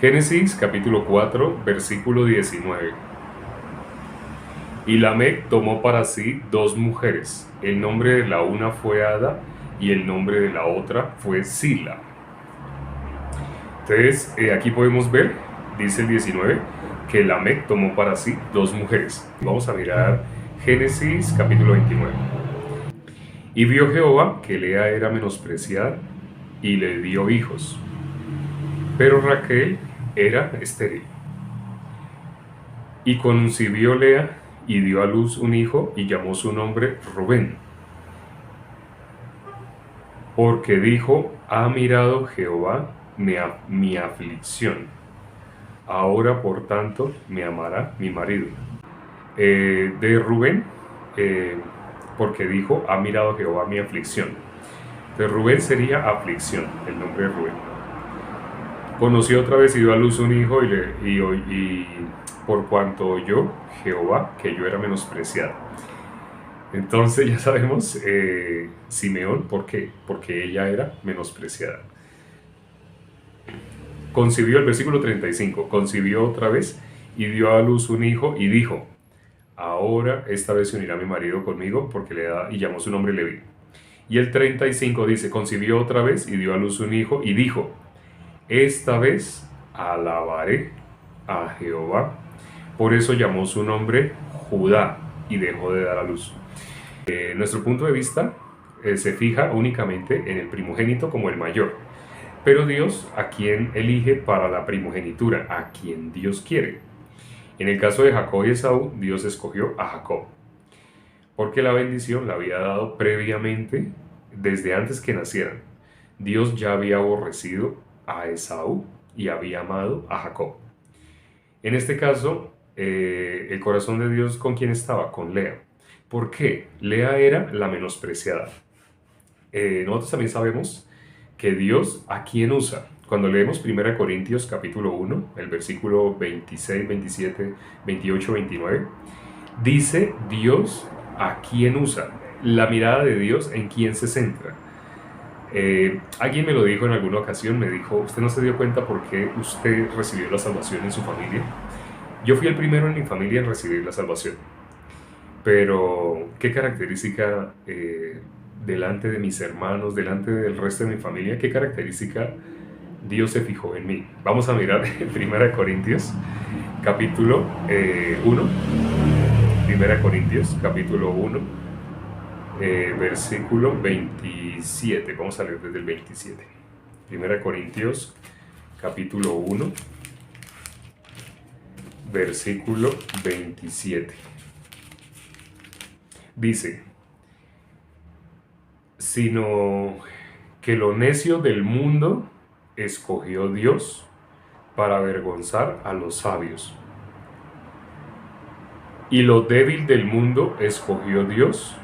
Génesis capítulo 4, versículo 19. Y Lamec tomó para sí dos mujeres. El nombre de la una fue Ada y el nombre de la otra fue Sila. Entonces, aquí podemos ver, dice el 19, que Lamec tomó para sí dos mujeres. Vamos a mirar Génesis capítulo 29. Y vio Jehová que Lea era menospreciada y le dio hijos, pero Raquel era estéril. Y concibió Lea y dio a luz un hijo y llamó su nombre Rubén, porque dijo: ha mirado Jehová mi aflicción, ahora por tanto me amará mi marido. De Rubén, porque dijo: ha mirado Jehová mi aflicción. De Rubén sería aflicción, el nombre de Rubén. Conoció otra vez y dio a luz un hijo y por cuanto oyó Jehová que yo era menospreciada. Entonces ya sabemos, Simeón, ¿por qué? Porque ella era menospreciada. Concibió, el versículo 35, concibió otra vez y dio a luz un hijo y dijo: ahora esta vez se unirá mi marido conmigo, porque le da, y llamó su nombre Leví. Y el 35 dice: concibió otra vez y dio a luz un hijo y dijo: esta vez alabaré a Jehová. Por eso llamó su nombre Judá y dejó de dar a luz. Nuestro punto de vista se fija únicamente en el primogénito como el mayor. Pero Dios, ¿a quién elige para la primogenitura? A quien Dios quiere. En el caso de Jacob y Esaú, Dios escogió a Jacob, porque la bendición la había dado previamente, desde antes que nacieran. Dios ya había aborrecido a Esaú y había amado a Jacob. En este caso, el corazón de Dios, ¿con quién estaba? Con Lea. ¿Por qué? Lea era la menospreciada. Nosotros también sabemos que Dios, ¿a quién usa? Cuando leemos 1 Corintios capítulo 1, el versículo 26, 27, 28, 29, dice Dios a quién usa. La mirada de Dios en quién se centra. Alguien me lo dijo en alguna ocasión, me dijo: ¿usted no se dio cuenta por qué usted recibió la salvación en su familia? Yo fui el primero en mi familia en recibir la salvación. Pero, ¿qué característica delante de mis hermanos, delante del resto de mi familia, qué característica Dios se fijó en mí? Vamos a mirar 1 Corintios capítulo 1. 1 Corintios capítulo 1, versículo 27. Vamos a leer desde el 27. 1 Corintios capítulo 1, versículo 27. Dice: sino que lo necio del mundo escogió Dios para avergonzar a los sabios, y lo débil del mundo escogió Dios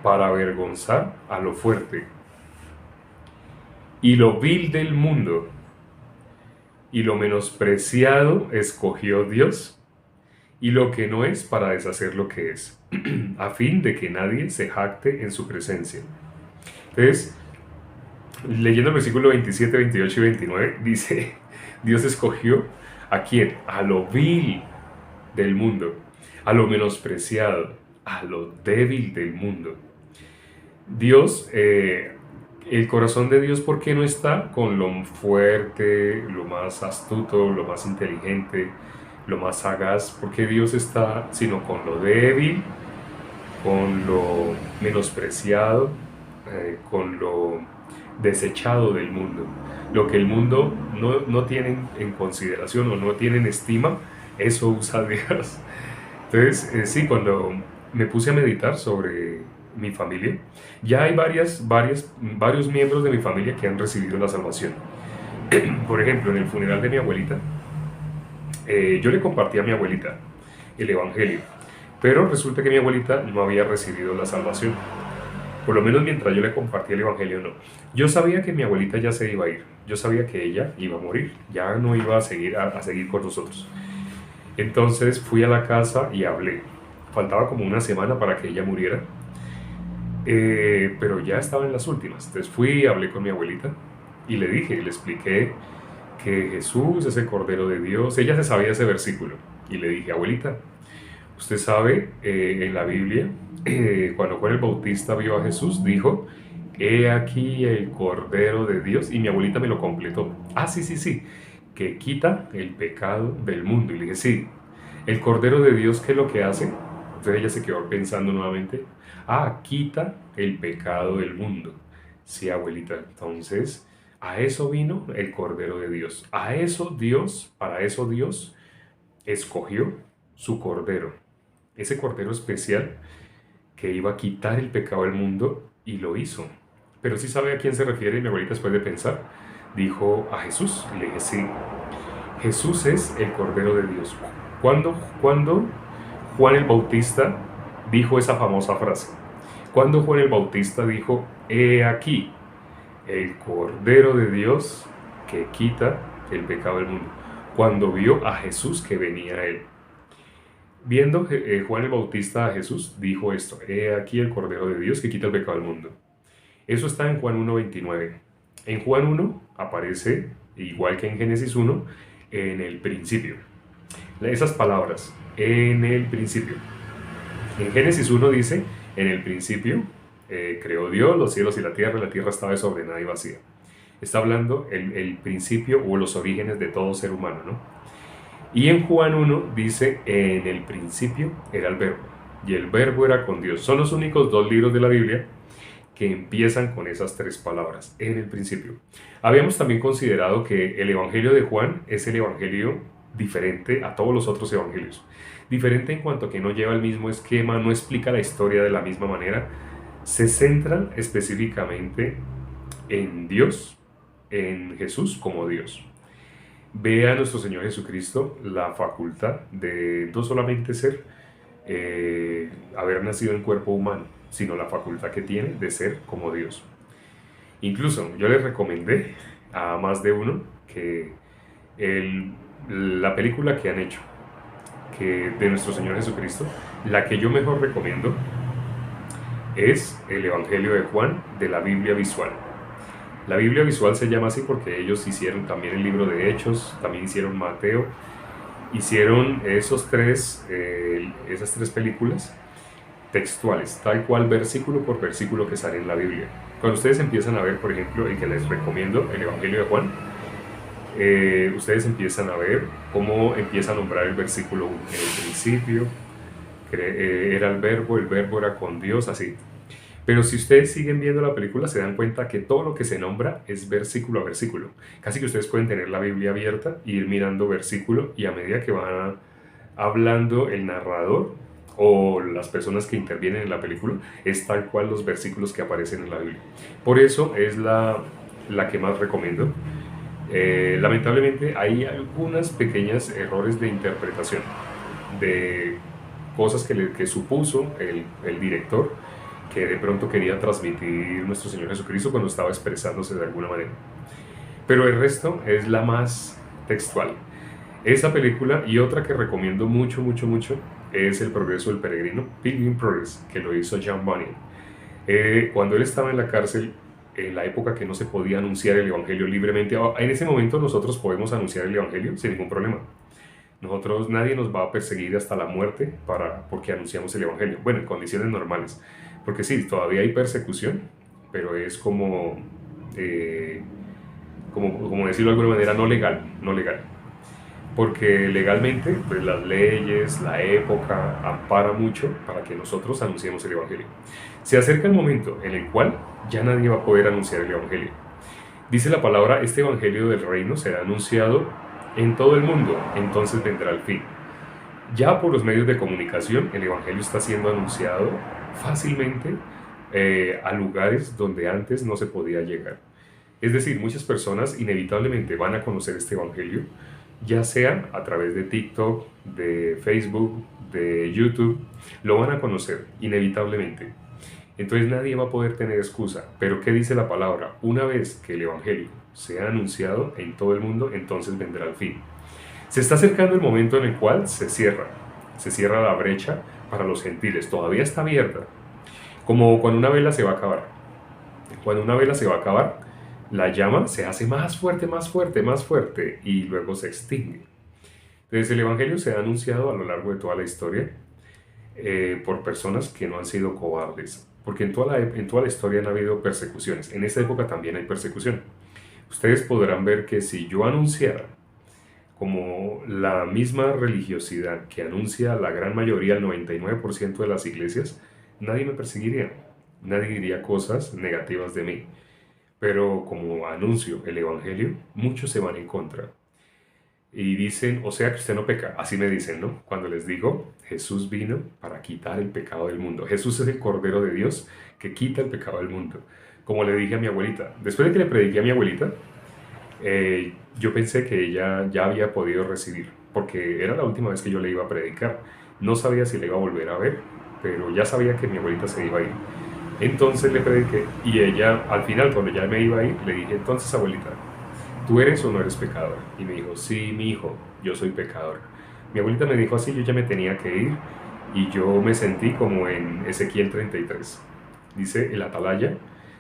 para avergonzar a lo fuerte, y lo vil del mundo y lo menospreciado escogió Dios, y lo que no es, para deshacer lo que es, a fin de que nadie se jacte en su presencia. Entonces, leyendo el versículo 27, 28 y 29, dice: Dios escogió ¿a quién? A lo vil del mundo, a lo menospreciado, a lo débil del mundo. Dios, el corazón de Dios, ¿por qué no está con lo fuerte, lo más astuto, lo más inteligente, lo más sagaz? Porque Dios está sino con lo débil, con lo menospreciado, con lo desechado del mundo. Lo que el mundo no tiene en consideración o no tiene en estima, eso usa Dios. Entonces, sí, cuando me puse a meditar sobre mi familia, ya hay varios miembros de mi familia que han recibido la salvación. Por ejemplo, en el funeral de mi abuelita, yo le compartí a mi abuelita el evangelio, pero resulta que mi abuelita no había recibido la salvación. Por lo menos mientras yo le compartí el evangelio, no. Yo sabía que mi abuelita ya se iba a ir. Yo sabía que ella iba a morir. Ya no iba a seguir con nosotros. Entonces fui a la casa y hablé. Faltaba como una semana para que ella muriera. Pero ya estaba en las últimas. Entonces fui, hablé con mi abuelita y le expliqué que Jesús es el Cordero de Dios. Ella se sabía ese versículo. Y le dije, abuelita, usted sabe, en la Biblia, cuando Juan el Bautista vio a Jesús, dijo, he aquí el Cordero de Dios. Y mi abuelita me lo completó. Ah, sí, sí, sí, que quita el pecado del mundo. Y le dije, sí, el Cordero de Dios, ¿qué es lo que hace? Entonces ella se quedó pensando nuevamente, ah, quita el pecado del mundo. Sí, abuelita, entonces a eso vino el Cordero de Dios. A eso Dios, para eso Dios escogió su Cordero. Ese Cordero especial que iba a quitar el pecado del mundo y lo hizo. Pero sí sabe a quién se refiere mi abuelita después de pensar. Dijo a Jesús. Y le dije, sí, Jesús es el Cordero de Dios. ¿Cuándo Juan el Bautista dijo esa famosa frase? Cuando Juan el Bautista dijo, he aquí el Cordero de Dios que quita el pecado del mundo. Cuando vio a Jesús que venía a él. Viendo Juan el Bautista a Jesús, dijo esto, he aquí el Cordero de Dios que quita el pecado del mundo. Eso está en Juan 1:29. En Juan 1 aparece, igual que en Génesis 1, en el principio. Esas palabras, en el principio. En Génesis 1 dice, en el principio creó Dios los cielos y la tierra estaba desordenada y vacía. Está hablando el principio o los orígenes de todo ser humano, ¿no? Y en Juan 1 dice, en el principio era el verbo, y el verbo era con Dios. Son los únicos dos libros de la Biblia que empiezan con esas tres palabras, en el principio. Habíamos también considerado que el Evangelio de Juan es el Evangelio diferente a todos los otros evangelios. Diferente en cuanto a que no lleva el mismo esquema, no explica la historia de la misma manera, se centra específicamente en Dios, en Jesús como Dios. Ve a nuestro Señor Jesucristo la facultad de no solamente ser, haber nacido en cuerpo humano, sino la facultad que tiene de ser como Dios. Incluso yo les recomendé a más de uno que la película que han hecho de nuestro Señor Jesucristo, la que yo mejor recomiendo es el Evangelio de Juan de la Biblia visual. La Biblia visual se llama así porque ellos hicieron también el libro de Hechos, también hicieron Mateo, hicieron esas tres películas textuales, tal cual versículo por versículo que sale en la Biblia. Cuando ustedes empiezan a ver, por ejemplo, el que les recomiendo, el Evangelio de Juan, ustedes empiezan a ver cómo empieza a nombrar el versículo 1. En el principio era el verbo era con Dios, así. Pero si ustedes siguen viendo la película, se dan cuenta que todo lo que se nombra es versículo a versículo. Casi que ustedes pueden tener la Biblia abierta e ir mirando versículo, y a medida que van hablando el narrador o las personas que intervienen en la película, es tal cual los versículos que aparecen en la Biblia. Por eso es la que más recomiendo. Lamentablemente hay algunos pequeños errores de interpretación, de cosas que supuso el director, que de pronto quería transmitir nuestro Señor Jesucristo cuando estaba expresándose de alguna manera. Pero el resto es la más textual. Esa película y otra que recomiendo mucho, mucho, mucho es El Progreso del Peregrino, Pilgrim Progress, que lo hizo John Bunyan. Cuando él estaba en la cárcel, en la época que no se podía anunciar el Evangelio libremente, en ese momento nosotros podemos anunciar el Evangelio sin ningún problema. Nadie nos va a perseguir hasta la muerte porque anunciamos el Evangelio. Bueno, en condiciones normales. Porque sí, todavía hay persecución, pero es como decirlo de alguna manera, no legal. Porque legalmente, pues las leyes, la época, ampara mucho para que nosotros anunciemos el Evangelio. Se acerca el momento en el cual ya nadie va a poder anunciar el Evangelio. Dice la palabra, este Evangelio del reino será anunciado en todo el mundo, entonces vendrá el fin. Ya por los medios de comunicación, el Evangelio está siendo anunciado fácilmente a lugares donde antes no se podía llegar. Es decir, muchas personas inevitablemente van a conocer este Evangelio, ya sea a través de TikTok, de Facebook, de YouTube, lo van a conocer inevitablemente. Entonces nadie va a poder tener excusa. Pero ¿qué dice la palabra? Una vez que el Evangelio sea anunciado en todo el mundo, entonces vendrá el fin. Se está acercando el momento en el cual se cierra la brecha para los gentiles. Todavía está abierta, como cuando una vela se va a acabar. Cuando una vela se va a acabar, la llama se hace más fuerte, más fuerte, más fuerte y luego se extingue. Entonces el Evangelio se ha anunciado a lo largo de toda la historia por personas que no han sido cobardes, porque en toda la historia han habido persecuciones. En esta época también hay persecución. Ustedes podrán ver que si yo anunciara como la misma religiosidad que anuncia la gran mayoría, el 99% de las iglesias, nadie me perseguiría, nadie diría cosas negativas de mí. Pero como anuncio el Evangelio, muchos se van en contra. Y dicen, o sea que usted no peca, así me dicen, ¿no? Cuando les digo, Jesús vino para quitar el pecado del mundo. Jesús es el Cordero de Dios que quita el pecado del mundo. Como le dije a mi abuelita, después de que le prediqué a mi abuelita, yo pensé que ella ya había podido recibir, porque era la última vez que yo le iba a predicar. No sabía si le iba a volver a ver, pero ya sabía que mi abuelita se iba a ir. Entonces le prediqué y ella, al final, cuando ya me iba a ir, le dije, entonces abuelita, ¿tú eres o no eres pecador? Y me dijo, sí, mi hijo, yo soy pecador. Mi abuelita me dijo así, yo ya me tenía que ir y yo me sentí como en Ezequiel 33. Dice, el atalaya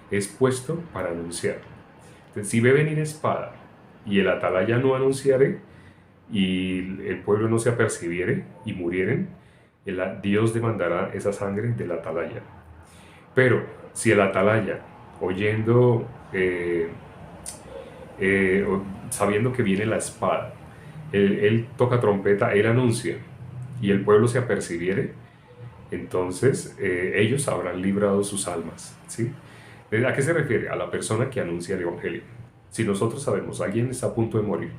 es puesto para anunciar. Entonces, si ve venir espada y el atalaya no anunciare y el pueblo no se apercibiere y murieren, Dios demandará esa sangre del atalaya. Pero si el atalaya, oyendo, sabiendo que viene la espada, él toca trompeta, él anuncia, y el pueblo se apercibiere, entonces ellos habrán librado sus almas, ¿sí? ¿A qué se refiere? A la persona que anuncia el Evangelio. Si nosotros sabemos, alguien está a punto de morir,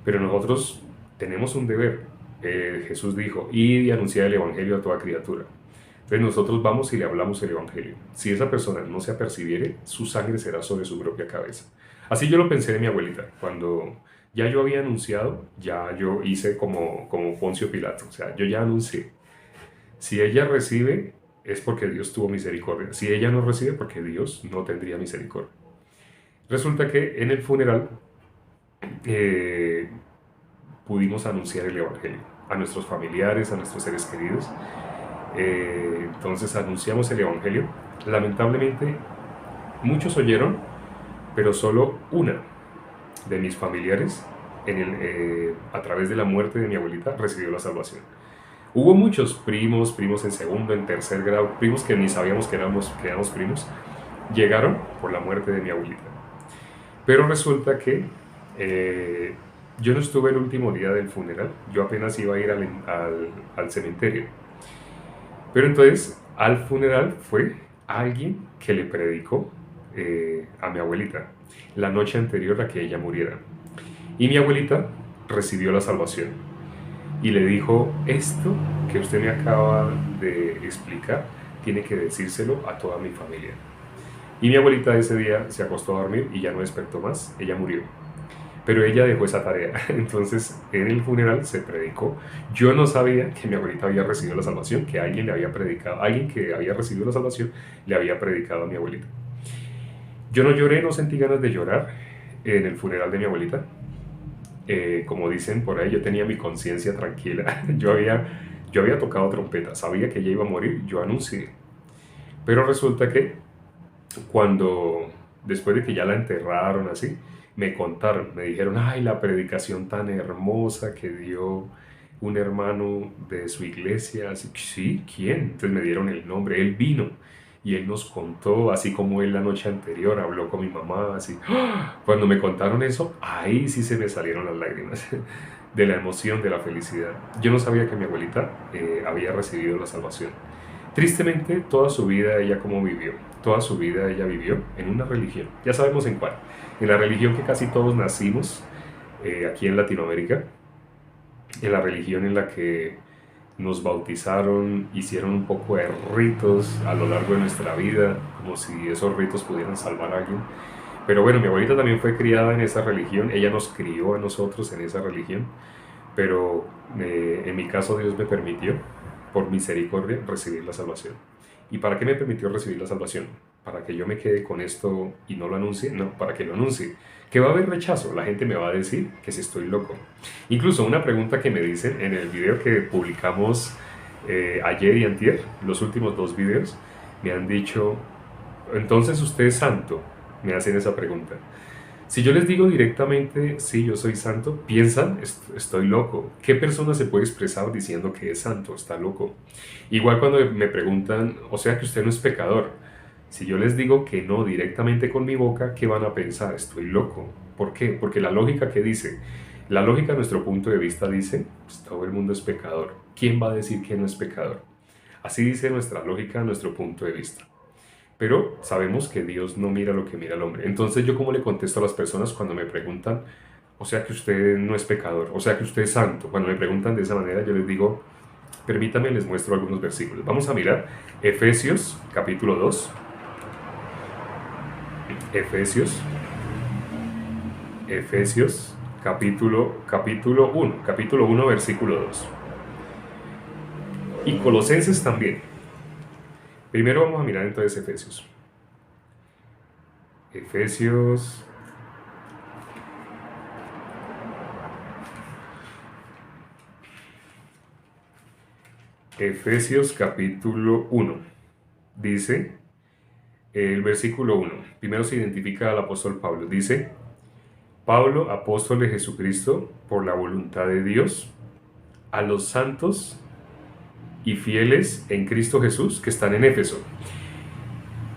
pero nosotros tenemos un deber. Jesús dijo, id y anunciad el Evangelio a toda criatura. Entonces nosotros vamos y le hablamos el Evangelio. Si esa persona no se apercibiere, su sangre será sobre su propia cabeza. Así yo lo pensé de mi abuelita. Cuando ya yo había anunciado, ya yo hice como Poncio Pilato. O sea, yo ya anuncié. Si ella recibe, es porque Dios tuvo misericordia. Si ella no recibe, porque Dios no tendría misericordia. Resulta que en el funeral pudimos anunciar el Evangelio a nuestros familiares, a nuestros seres queridos. Entonces anunciamos el Evangelio. Lamentablemente, muchos oyeron, pero solo una de mis familiares, a través de la muerte de mi abuelita, recibió la salvación. Hubo muchos primos en segundo, en tercer grado, primos que ni sabíamos que éramos primos, llegaron por la muerte de mi abuelita. Pero resulta que yo no estuve el último día del funeral, yo apenas iba a ir al cementerio. Pero entonces al funeral fue alguien que le predicó a mi abuelita la noche anterior a que ella muriera. Y mi abuelita recibió la salvación y le dijo, esto que usted me acaba de explicar, tiene que decírselo a toda mi familia. Y mi abuelita ese día se acostó a dormir y ya no despertó más, ella murió. Pero ella dejó esa tarea. Entonces en el funeral se predicó. Yo no sabía que mi abuelita había recibido la salvación, que alguien le había predicado, alguien que había recibido la salvación le había predicado a mi abuelita. Yo no lloré, no sentí ganas de llorar en el funeral de mi abuelita. Como dicen por ahí, yo tenía mi conciencia tranquila. Yo había tocado trompeta, sabía que ella iba a morir, yo anuncié. Pero resulta que después de que ya la enterraron así, me contaron, me dijeron, ay, la predicación tan hermosa que dio un hermano de su iglesia. Así, sí, ¿quién? Entonces me dieron el nombre, él vino y él nos contó, así como él la noche anterior habló con mi mamá, así. Cuando me contaron eso, ahí sí se me salieron las lágrimas de la emoción, de la felicidad. Yo no sabía que mi abuelita había recibido la salvación. Tristemente, toda su vida ella como vivió, toda su vida ella vivió en una religión, ya sabemos en cuál, en la religión que casi todos nacimos aquí en Latinoamérica, en la religión en la que nos bautizaron, hicieron un poco de ritos a lo largo de nuestra vida, como si esos ritos pudieran salvar a alguien. Pero bueno, mi abuelita también fue criada en esa religión, ella nos crió a nosotros en esa religión, pero en mi caso Dios me permitió, por misericordia, recibir la salvación. ¿Y para qué me permitió recibir la salvación? ¿Para que yo me quede con esto y no lo anuncie? No, para que lo anuncie. ¿Que va a haber rechazo? La gente me va a decir que si estoy loco. Incluso una pregunta que me dicen en el video que publicamos ayer y antier, los últimos 2 videos, me han dicho, entonces usted es santo. me hacen esa pregunta. Si yo les digo directamente, sí, yo soy santo, piensan, estoy loco. ¿Qué persona se puede expresar diciendo que es santo? Está loco. Igual cuando me preguntan, o sea que usted no es pecador. Si yo les digo que no directamente con mi boca, ¿qué van a pensar? Estoy loco. ¿Por qué? Porque la lógica que dice, la lógica a nuestro punto de vista dice, pues todo el mundo es pecador. ¿Quién va a decir que no es pecador? Así dice nuestra lógica a nuestro punto de vista. Pero sabemos que Dios no mira lo que mira el hombre. Entonces, ¿yo cómo le contesto a las personas cuando me preguntan, o sea que usted no es pecador, o sea que usted es santo? Cuando me preguntan de esa manera, yo les digo, permítame, les muestro algunos versículos. Vamos a mirar Efesios capítulo 2. Efesios capítulo 1, versículo 2. Y Colosenses también. Primero vamos a mirar entonces Efesios. Efesios capítulo 1. Dice el versículo 1. Primero se identifica al apóstol Pablo. Dice, Pablo, apóstol de Jesucristo, por la voluntad de Dios, a los santos y fieles en Cristo Jesús que están en Éfeso.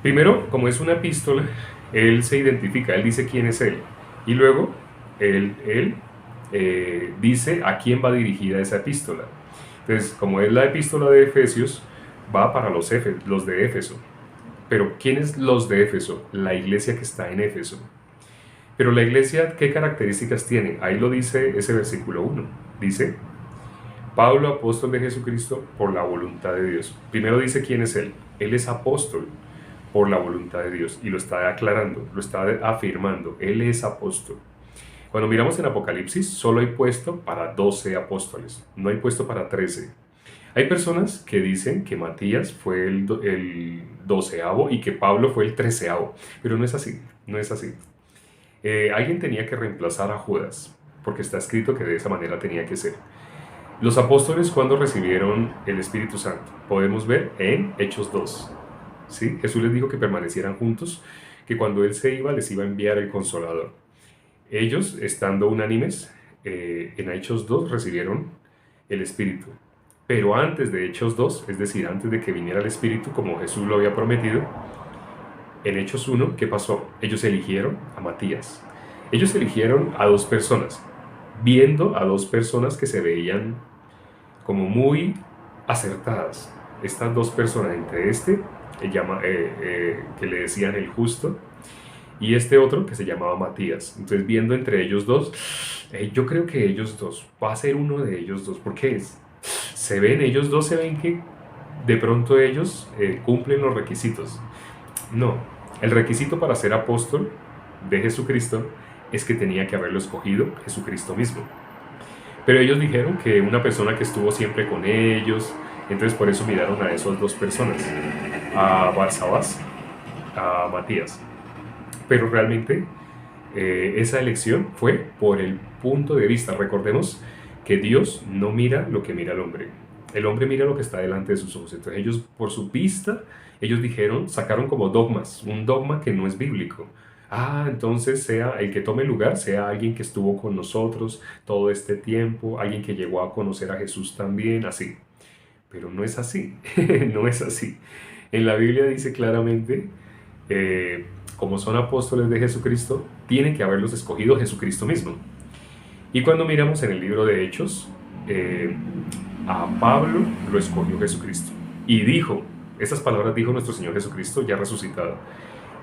Primero, como es una epístola, él se identifica, él dice quién es él. Y luego, él dice a quién va dirigida esa epístola. Entonces, como es la epístola de Efesios, va para los de Éfeso. Pero, ¿quiénes los de Éfeso? La iglesia que está en Éfeso. Pero la iglesia, ¿qué características tiene? Ahí lo dice ese versículo 1. Dice, Pablo, apóstol de Jesucristo, por la voluntad de Dios. Primero dice quién es él. Él es apóstol por la voluntad de Dios. Y lo está aclarando, lo está afirmando. Él es apóstol. Cuando miramos en Apocalipsis, solo hay puesto para 12 apóstoles. No hay puesto para 13. Hay personas que dicen que Matías fue el 12avo y que Pablo fue el 13avo. Pero no es así, no es así. Alguien tenía que reemplazar a Judas, porque está escrito que de esa manera tenía que ser. Los apóstoles, ¿cuándo recibieron el Espíritu Santo? Podemos ver en Hechos 2. ¿Sí? Jesús les dijo que permanecieran juntos, que cuando Él se iba, les iba a enviar el Consolador. Ellos, estando unánimes, en Hechos 2 recibieron el Espíritu. Pero antes de Hechos 2, es decir, antes de que viniera el Espíritu, como Jesús lo había prometido, en Hechos 1, ¿qué pasó? Ellos eligieron a Matías. Ellos eligieron a 2 personas, viendo a 2 personas que se veían como muy acertadas. Estas 2 personas, entre que le decían el justo, y este otro que se llamaba Matías. Entonces, viendo entre ellos 2, yo creo que ellos 2, va a ser uno de ellos 2, porque ellos 2 se ven que de pronto ellos cumplen los requisitos. No. El requisito para ser apóstol de Jesucristo es que tenía que haberlo escogido Jesucristo mismo. Pero ellos dijeron que una persona que estuvo siempre con ellos, entonces por eso miraron a esas 2 personas, a Barsabás, a Matías. Pero realmente esa elección fue por el punto de vista. Recordemos que Dios no mira lo que mira el hombre. El hombre mira lo que está delante de sus ojos. Entonces ellos, por su vista, ellos sacaron como dogmas, un dogma que no es bíblico. Entonces sea el que tome lugar, sea alguien que estuvo con nosotros todo este tiempo, alguien que llegó a conocer a Jesús también, así. Pero no es así, no es así. En la Biblia dice claramente, como son apóstoles de Jesucristo, tiene que haberlos escogido Jesucristo mismo. Y cuando miramos en el libro de Hechos, a Pablo lo escogió Jesucristo. Y dijo, esas palabras dijo nuestro Señor Jesucristo, ya resucitado,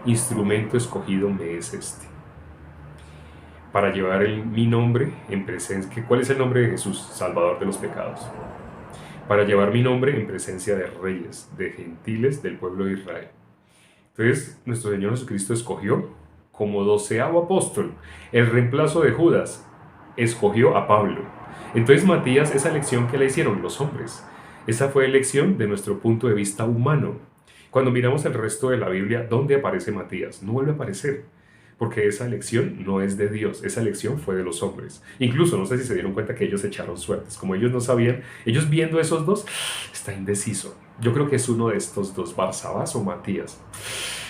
instrumento escogido me es este, para llevar mi nombre en presencia. ¿Cuál es el nombre de Jesús? Salvador de los pecados. Para llevar mi nombre en presencia de reyes, de gentiles, del pueblo de Israel. Entonces, nuestro Señor Jesucristo escogió como 12avo apóstol, el reemplazo de Judas, escogió a Pablo. Entonces, Matías, esa elección que le hicieron los hombres, esa fue elección de nuestro punto de vista humano. Cuando miramos el resto de la Biblia, ¿dónde aparece Matías? No vuelve a aparecer, porque esa elección no es de Dios, esa elección fue de los hombres. Incluso, no sé si se dieron cuenta que ellos echaron suertes, como ellos no sabían, ellos viendo esos 2, está indeciso. Yo creo que es uno de estos 2, Barsabás o Matías.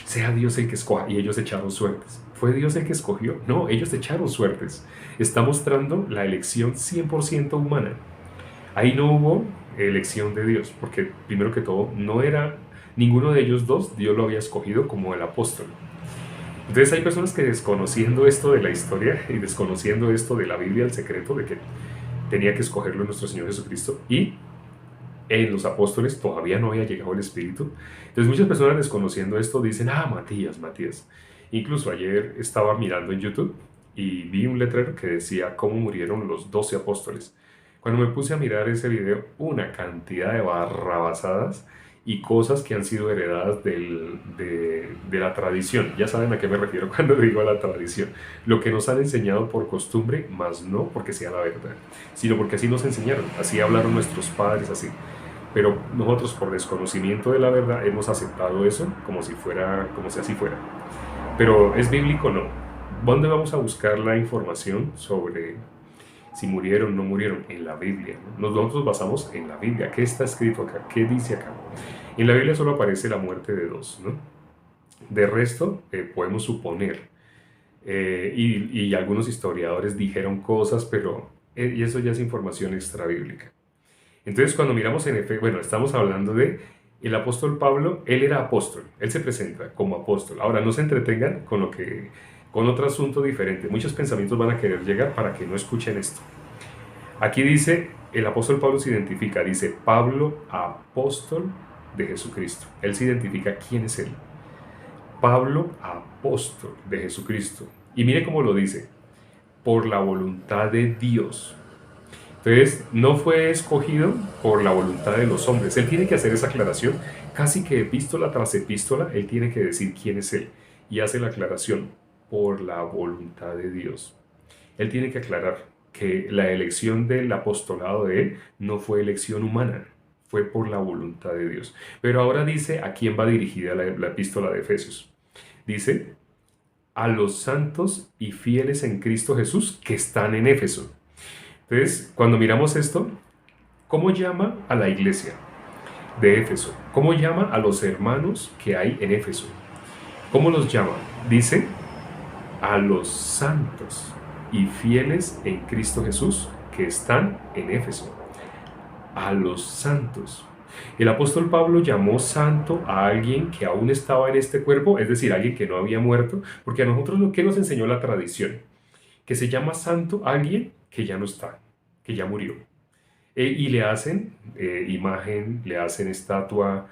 sea Dios el que escoja. Y ellos echaron suertes. ¿Fue Dios el que escogió? No, ellos echaron suertes. Está mostrando la elección 100% humana. Ahí no hubo elección de Dios, porque primero que todo, no era ninguno de ellos dos, Dios lo había escogido como el apóstol. Entonces hay personas que desconociendo esto de la historia y desconociendo esto de la Biblia, el secreto de que tenía que escogerlo nuestro Señor Jesucristo, y en los apóstoles todavía no había llegado el Espíritu. Entonces muchas personas desconociendo esto dicen, Matías. Incluso ayer estaba mirando en YouTube y vi un letrero que decía cómo murieron los 12 apóstoles. Cuando me puse a mirar ese video, una cantidad de barrabasadas y cosas que han sido heredadas de la tradición. Ya saben a qué me refiero cuando digo a la tradición. Lo que nos han enseñado por costumbre, más no porque sea la verdad, sino porque así nos enseñaron, así hablaron nuestros padres, así. Pero nosotros por desconocimiento de la verdad hemos aceptado eso como si así fuera. Pero ¿es bíblico? No. ¿Dónde vamos a buscar la información sobre si murieron o no murieron? En la Biblia, ¿no? Nosotros basamos en la Biblia. ¿Qué está escrito acá? ¿Qué dice acá? En la Biblia solo aparece la muerte de dos, ¿no? De resto, podemos suponer. Y algunos historiadores dijeron cosas, pero y eso ya es información extrabíblica. Entonces, cuando miramos en Efesios, bueno, estamos hablando de el apóstol Pablo. Él era apóstol, él se presenta como apóstol. Ahora, no se entretengan con otro asunto diferente. Muchos pensamientos van a querer llegar para que no escuchen esto. Aquí dice, el apóstol Pablo se identifica, dice, Pablo, apóstol de Jesucristo. Él se identifica quién es él. Pablo, apóstol de Jesucristo. Y mire cómo lo dice, por la voluntad de Dios. Entonces, no fue escogido por la voluntad de los hombres. Él tiene que hacer esa aclaración, casi que epístola tras epístola, él tiene que decir quién es él. Y hace la aclaración, por la voluntad de Dios. Él tiene que aclarar que la elección del apostolado de él no fue elección humana, fue por la voluntad de Dios. Pero ahora dice a quién va dirigida la epístola de Efesios. Dice, a los santos y fieles en Cristo Jesús que están en Éfeso. Entonces, cuando miramos esto, ¿cómo llama a la iglesia de Éfeso? ¿Cómo llama a los hermanos que hay en Éfeso? ¿Cómo los llama? Dice, a los santos y fieles en Cristo Jesús que están en Éfeso. A los santos. El apóstol Pablo llamó santo a alguien que aún estaba en este cuerpo, es decir, alguien que no había muerto, porque a nosotros lo que nos enseñó la tradición, que se llama santo a alguien que ya no está, que ya murió. Y le hacen imagen, le hacen estatua,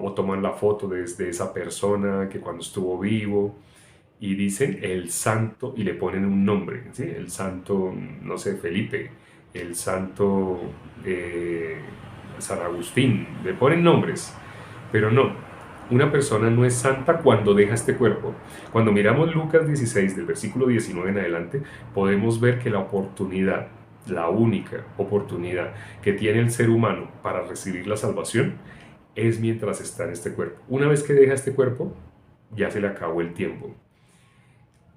o toman la foto de esa persona que cuando estuvo vivo, y dicen el santo y le ponen un nombre, ¿sí? El santo, no sé, Felipe, el santo San Agustín, le ponen nombres, pero no, una persona no es santa cuando deja este cuerpo. Cuando miramos Lucas 16, del versículo 19 en adelante, podemos ver que la oportunidad, la única oportunidad que tiene el ser humano para recibir la salvación es mientras está en este cuerpo. Una vez que deja este cuerpo, ya se le acabó el tiempo.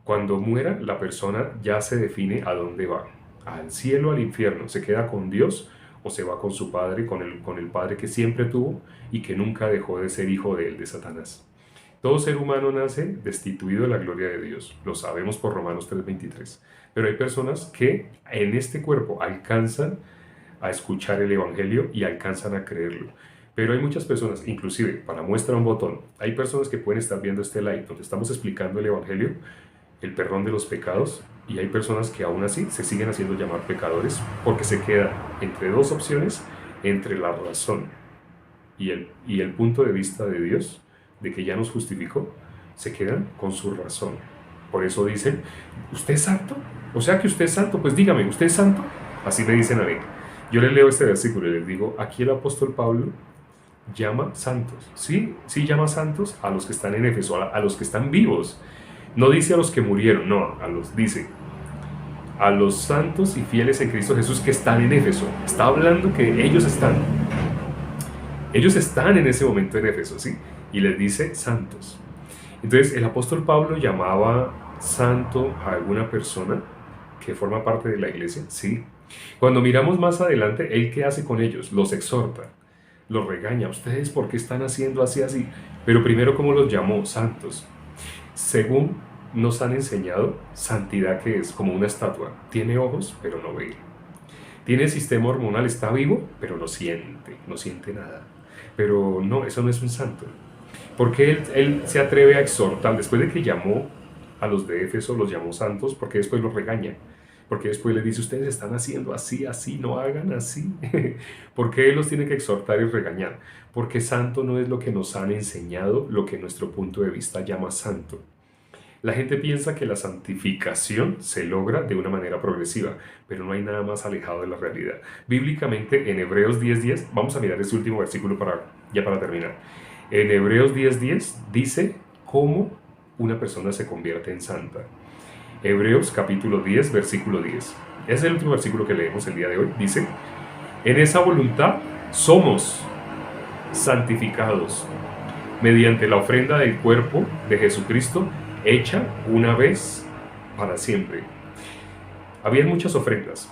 Cuando muera, la persona ya se define a dónde va, al cielo, al infierno, se queda con Dios o se va con su padre, con el padre que siempre tuvo y que nunca dejó de ser hijo de él, de Satanás. Todo ser humano nace destituido de la gloria de Dios, lo sabemos por Romanos 3:23, pero hay personas que en este cuerpo alcanzan a escuchar el Evangelio y alcanzan a creerlo. Pero hay muchas personas, inclusive para muestra un botón, hay personas que pueden estar viendo este live donde estamos explicando el Evangelio, el perdón de los pecados, y hay personas que aún así se siguen haciendo llamar pecadores porque se queda entre dos opciones, entre la razón y el punto de vista de Dios, de que ya nos justificó, se quedan con su razón. Por eso dicen, ¿usted es santo? O sea que usted es santo, pues dígame, ¿usted es santo? Así me dicen a mí. Yo les leo este versículo y les digo, aquí el apóstol Pablo llama santos, sí llama santos a los que están en Éfeso, a los que están vivos. No dice a los que murieron, no, dice a los santos y fieles en Cristo Jesús que están en Éfeso. Está hablando que ellos están en ese momento en Éfeso, ¿sí? Y les dice santos. Entonces el apóstol Pablo llamaba santo a alguna persona que forma parte de la iglesia, sí. Cuando miramos más adelante, ¿él qué hace con ellos? Los exhorta los regaña. ¿Ustedes por qué están haciendo así, así? Pero primero, ¿cómo los llamó? Santos. Según nos han enseñado, santidad que es como una estatua. Tiene ojos, pero no ve. Tiene sistema hormonal, está vivo, pero no siente nada. Pero no, eso no es un santo. Porque él se atreve a exhortar, después de que llamó a los de Éfeso, los llamó santos, porque después los regaña. Porque después les dice, ustedes están haciendo así, así, no hagan así. ¿Por qué él los tiene que exhortar y regañar? Porque santo no es lo que nos han enseñado, lo que nuestro punto de vista llama santo. La gente piensa que la santificación se logra de una manera progresiva, pero no hay nada más alejado de la realidad. Bíblicamente, en Hebreos 10:10, vamos a mirar este último versículo ya para terminar. En Hebreos 10:10 dice cómo una persona se convierte en santa. Hebreos capítulo 10, versículo 10. Es el último versículo que leemos el día de hoy. Dice, en esa voluntad somos santificados mediante la ofrenda del cuerpo de Jesucristo, hecha una vez para siempre. Había muchas ofrendas,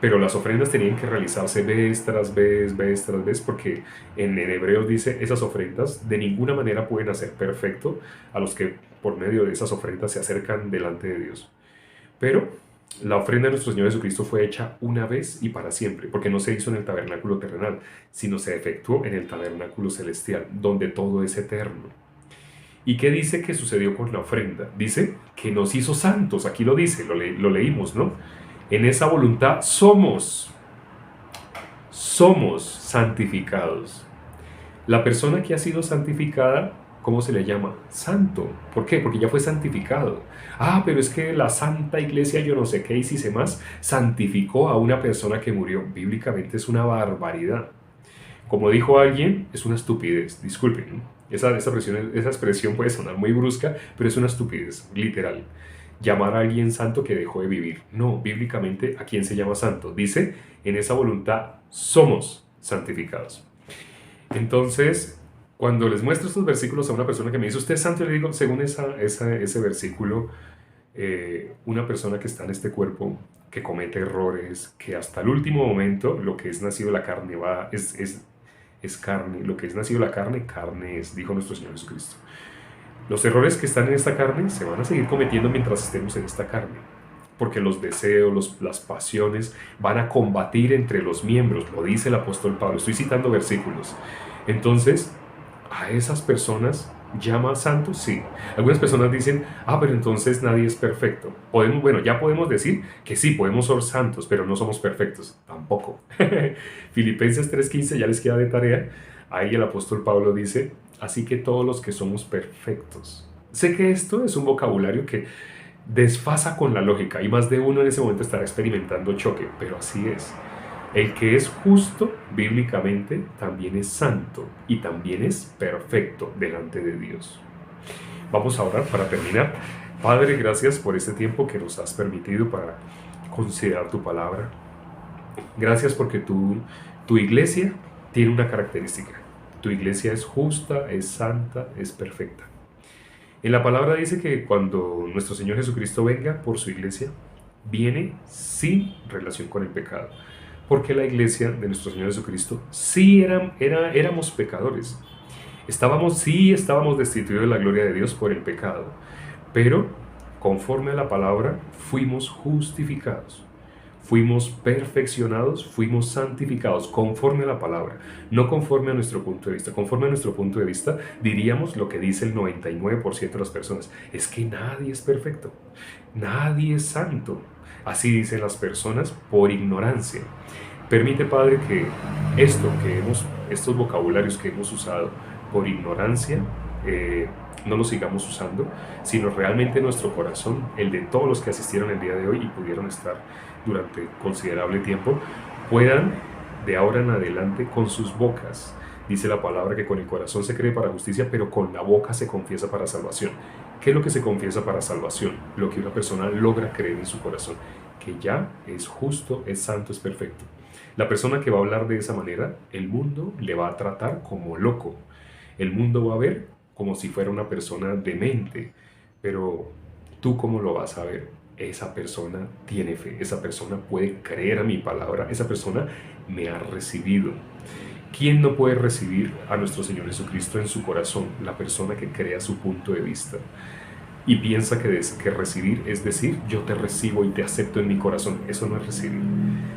pero las ofrendas tenían que realizarse vez tras vez, porque en Hebreos dice, esas ofrendas de ninguna manera pueden hacer perfecto a los que por medio de esas ofrendas se acercan delante de Dios. Pero la ofrenda de nuestro Señor Jesucristo fue hecha una vez y para siempre, porque no se hizo en el tabernáculo terrenal, sino se efectuó en el tabernáculo celestial, donde todo es eterno. ¿Y qué dice que sucedió con la ofrenda? Dice que nos hizo santos, aquí lo dice, lo leímos, ¿no? En esa voluntad somos santificados. La persona que ha sido santificada, ¿cómo se le llama? Santo. ¿Por qué? Porque ya fue santificado. Ah, pero es que la Santa Iglesia, yo no sé qué hice más, santificó a una persona que murió. Bíblicamente es una barbaridad. Como dijo alguien, es una estupidez. Disculpen, ¿no? Esa expresión puede sonar muy brusca, pero es una estupidez, literal. Llamar a alguien santo que dejó de vivir. No, bíblicamente, ¿a quién se llama santo? Dice, en esa voluntad somos santificados. Entonces, cuando les muestro estos versículos a una persona que me dice, ¿usted es santo? Le digo, según ese versículo, una persona que está en este cuerpo, que comete errores, que hasta el último momento lo que es nacido de la carne es carne, lo que es nacido de la carne, carne es, dijo nuestro Señor Jesucristo. Los errores que están en esta carne se van a seguir cometiendo mientras estemos en esta carne, porque los deseos, las pasiones van a combatir entre los miembros, lo dice el apóstol Pablo, estoy citando versículos. Entonces, a esas personas llama santos, sí. Algunas personas dicen, pero entonces nadie es perfecto. Ya podemos decir que sí, podemos ser santos, pero no somos perfectos, tampoco. Filipenses 3:15 ya les queda de tarea. Ahí el apóstol Pablo dice, así que todos los que somos perfectos. Sé que esto es un vocabulario que desfasa con la lógica y más de uno en ese momento estará experimentando choque, pero así es. El que es justo bíblicamente también es santo y también es perfecto delante de Dios. Vamos a orar para terminar. Padre, gracias por este tiempo que nos has permitido para considerar tu palabra. Gracias porque tu iglesia tiene una característica. Tu iglesia es justa, es santa, es perfecta. En la palabra dice que cuando nuestro Señor Jesucristo venga por su iglesia, viene sin relación con el pecado. Porque la iglesia de nuestro Señor Jesucristo sí éramos pecadores. Estábamos destituidos de la gloria de Dios por el pecado. Pero conforme a la palabra, fuimos justificados. Fuimos perfeccionados, fuimos santificados conforme a la palabra, no conforme a nuestro punto de vista. Conforme a nuestro punto de vista, diríamos lo que dice el 99% de las personas. Es que nadie es perfecto, nadie es santo. Así dicen las personas por ignorancia. Permite, Padre, que estos vocabularios que hemos usado por ignorancia, no los sigamos usando, sino realmente nuestro corazón, el de todos los que asistieron el día de hoy y pudieron estar durante considerable tiempo, puedan de ahora en adelante con sus bocas, dice la palabra que con el corazón se cree para justicia, pero con la boca se confiesa para salvación. ¿Qué es lo que se confiesa para salvación? Lo que una persona logra creer en su corazón, que ya es justo, es santo, es perfecto. La persona que va a hablar de esa manera, el mundo le va a tratar como loco. El mundo va a ver como si fuera una persona demente, pero ¿tú cómo lo vas a ver? Esa persona tiene fe, esa persona puede creer a mi palabra, esa persona me ha recibido. ¿Quién no puede recibir a nuestro Señor Jesucristo en su corazón? La persona que crea su punto de vista y piensa que recibir es decir, yo te recibo y te acepto en mi corazón. Eso no es recibir.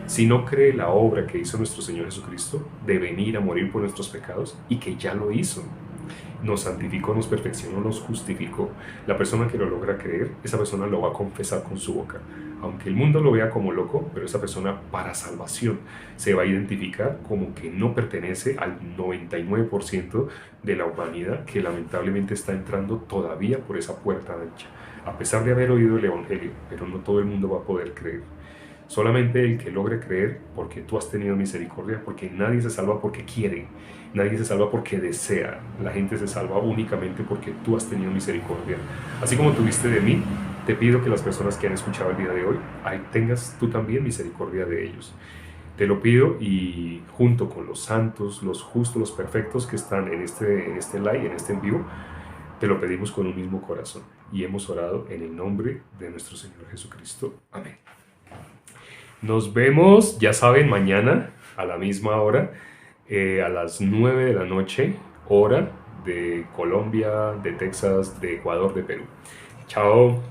Si no cree la obra que hizo nuestro Señor Jesucristo de venir a morir por nuestros pecados y que ya lo hizo, nos santificó, nos perfeccionó, nos justificó. La persona que lo logra creer, esa persona lo va a confesar con su boca. Aunque el mundo lo vea como loco, pero esa persona para salvación se va a identificar como que no pertenece al 99% de la humanidad que lamentablemente está entrando todavía por esa puerta ancha. A pesar de haber oído el Evangelio, pero no todo el mundo va a poder creer. Solamente el que logre creer, porque tú has tenido misericordia, porque nadie se salva porque quiere, nadie se salva porque desea, la gente se salva únicamente porque tú has tenido misericordia. Así como tuviste de mí, te pido que las personas que han escuchado el día de hoy, ahí tengas tú también misericordia de ellos. Te lo pido y junto con los santos, los justos, los perfectos que están en este live, en este en vivo, te lo pedimos con un mismo corazón. Y hemos orado en el nombre de nuestro Señor Jesucristo. Amén. Nos vemos, ya saben, mañana a la misma hora, a las 9 de la noche, hora de Colombia, de Texas, de Ecuador, de Perú. Chao.